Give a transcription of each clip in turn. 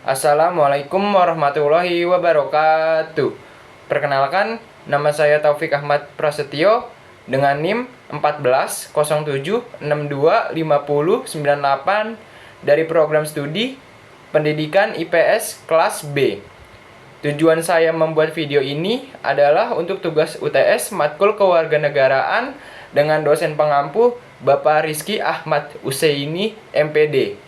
Assalamualaikum warahmatullahi wabarakatuh. Perkenalkan, nama saya Taufik Ahmad Prasetyo dengan NIM 1407625098 dari program studi Pendidikan IPS kelas B. Tujuan saya membuat video ini adalah untuk tugas UTS Matkul Kewarganegaraan dengan dosen pengampu Bapak Rizky Ahmad Useini, MPD.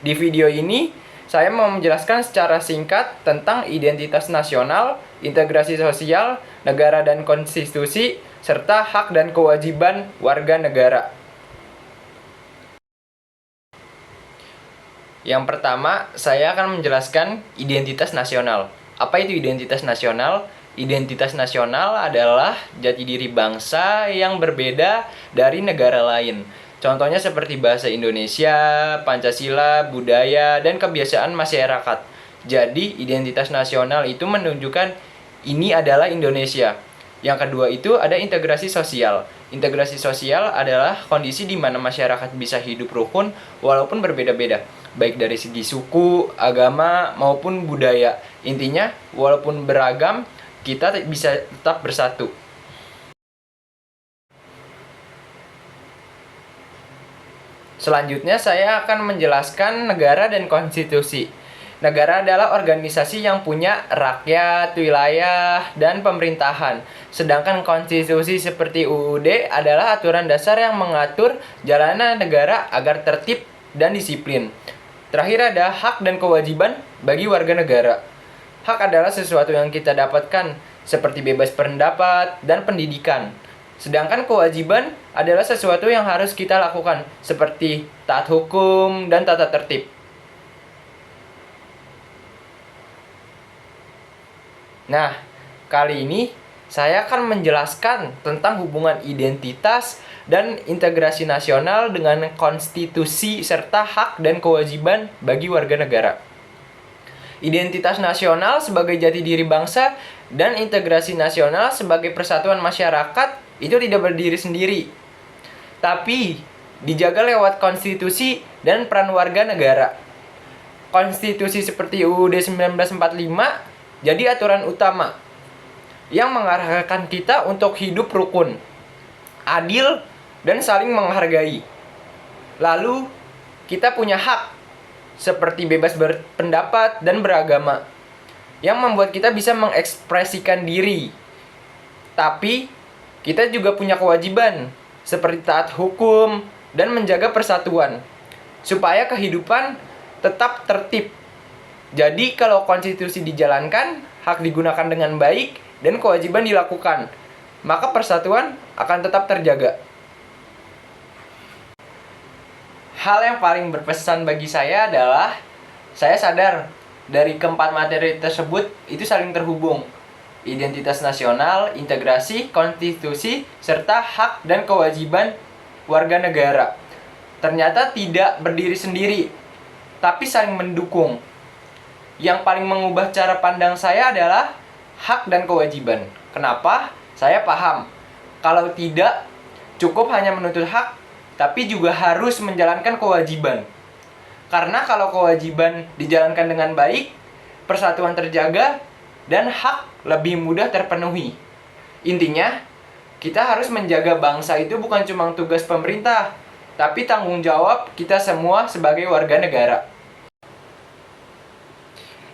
Di video ini, saya mau menjelaskan secara singkat tentang identitas nasional, integrasi sosial, negara dan konstitusi, serta hak dan kewajiban warga negara. Yang pertama, saya akan menjelaskan identitas nasional. Apa itu identitas nasional? Identitas nasional adalah jati diri bangsa yang berbeda dari negara lain. Contohnya seperti bahasa Indonesia, Pancasila, budaya, dan kebiasaan masyarakat. Jadi, identitas nasional itu menunjukkan ini adalah Indonesia. Yang kedua itu ada integrasi sosial. Integrasi sosial adalah kondisi di mana masyarakat bisa hidup rukun walaupun berbeda-beda, baik dari segi suku, agama, maupun budaya. Intinya, walaupun beragam, kita bisa tetap bersatu. Selanjutnya saya akan menjelaskan negara dan konstitusi. Negara adalah organisasi yang punya rakyat, wilayah, dan pemerintahan. Sedangkan konstitusi seperti UUD adalah aturan dasar yang mengatur jalanan negara agar tertib dan disiplin. Terakhir ada hak dan kewajiban bagi warga negara. Hak adalah sesuatu yang kita dapatkan seperti bebas berpendapat dan pendidikan. Sedangkan kewajiban adalah sesuatu yang harus kita lakukan, seperti taat hukum dan tata tertib. Nah, kali ini saya akan menjelaskan tentang hubungan identitas dan integrasi nasional dengan konstitusi serta hak dan kewajiban bagi warga negara. Identitas nasional sebagai jati diri bangsa dan integrasi nasional sebagai persatuan masyarakat itu tidak berdiri sendiri, tapi dijaga lewat konstitusi dan peran warga negara. Konstitusi seperti UUD 1945 jadi aturan utama yang mengarahkan kita untuk hidup rukun, adil, dan saling menghargai. Lalu, kita punya hak seperti bebas berpendapat dan beragama yang membuat kita bisa mengekspresikan diri. Tapi kita juga punya kewajiban seperti taat hukum dan menjaga persatuan supaya kehidupan tetap tertib. Jadi kalau konstitusi dijalankan, hak digunakan dengan baik dan kewajiban dilakukan, maka persatuan akan tetap terjaga. Hal yang paling berpesan bagi saya adalah saya sadar dari keempat materi tersebut itu saling terhubung. Identitas nasional, integrasi, konstitusi, serta hak dan kewajiban warga negara. Ternyata tidak berdiri sendiri, tapi saling mendukung. Yang paling mengubah cara pandang saya adalah hak dan kewajiban. Kenapa? Saya paham. Kalau tidak, cukup hanya menuntut hak, tapi juga harus menjalankan kewajiban. Karena kalau kewajiban dijalankan dengan baik, persatuan terjaga, dan hak lebih mudah terpenuhi. Intinya, kita harus menjaga bangsa itu bukan cuma tugas pemerintah, tapi tanggung jawab kita semua sebagai warga negara.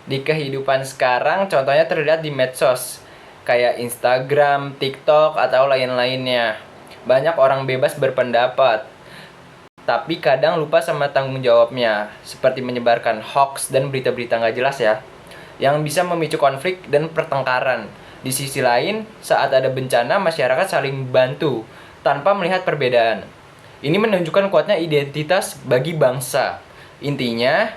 Di kehidupan sekarang, contohnya terlihat di medsos, kayak Instagram, TikTok, atau lain-lainnya. Banyak orang bebas berpendapat, tapi kadang lupa sama tanggung jawabnya, seperti menyebarkan hoax dan berita-berita nggak jelas ya, yang bisa memicu konflik dan pertengkaran. Di sisi lain, saat ada bencana, masyarakat saling bantu tanpa melihat perbedaan. Ini menunjukkan kuatnya identitas bagi bangsa. Intinya,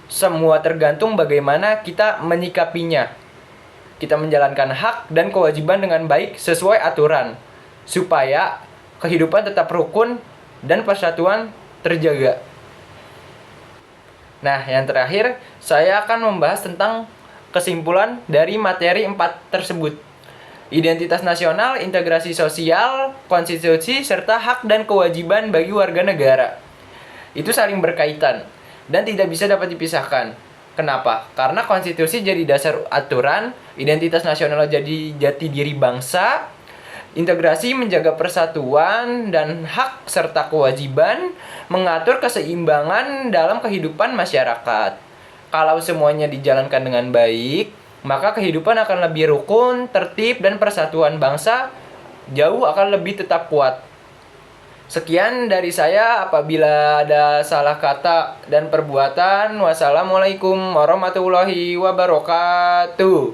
semua tergantung bagaimana kita menyikapinya. Kita menjalankan hak dan kewajiban dengan baik sesuai aturan, supaya kehidupan tetap rukun dan persatuan terjaga. Nah, yang terakhir, saya akan membahas tentang kesimpulan dari materi 4 tersebut. Identitas nasional, integrasi sosial, konstitusi, serta hak dan kewajiban bagi warga negara. Itu saling berkaitan dan tidak bisa dapat dipisahkan. Kenapa? Karena konstitusi jadi dasar aturan, identitas nasional jadi jati diri bangsa, integrasi menjaga persatuan dan hak serta kewajiban, mengatur keseimbangan dalam kehidupan masyarakat. Kalau semuanya dijalankan dengan baik, maka kehidupan akan lebih rukun, tertib, dan persatuan bangsa jauh akan lebih tetap kuat. Sekian dari saya. Apabila ada salah kata dan perbuatan, wassalamualaikum warahmatullahi wabarakatuh.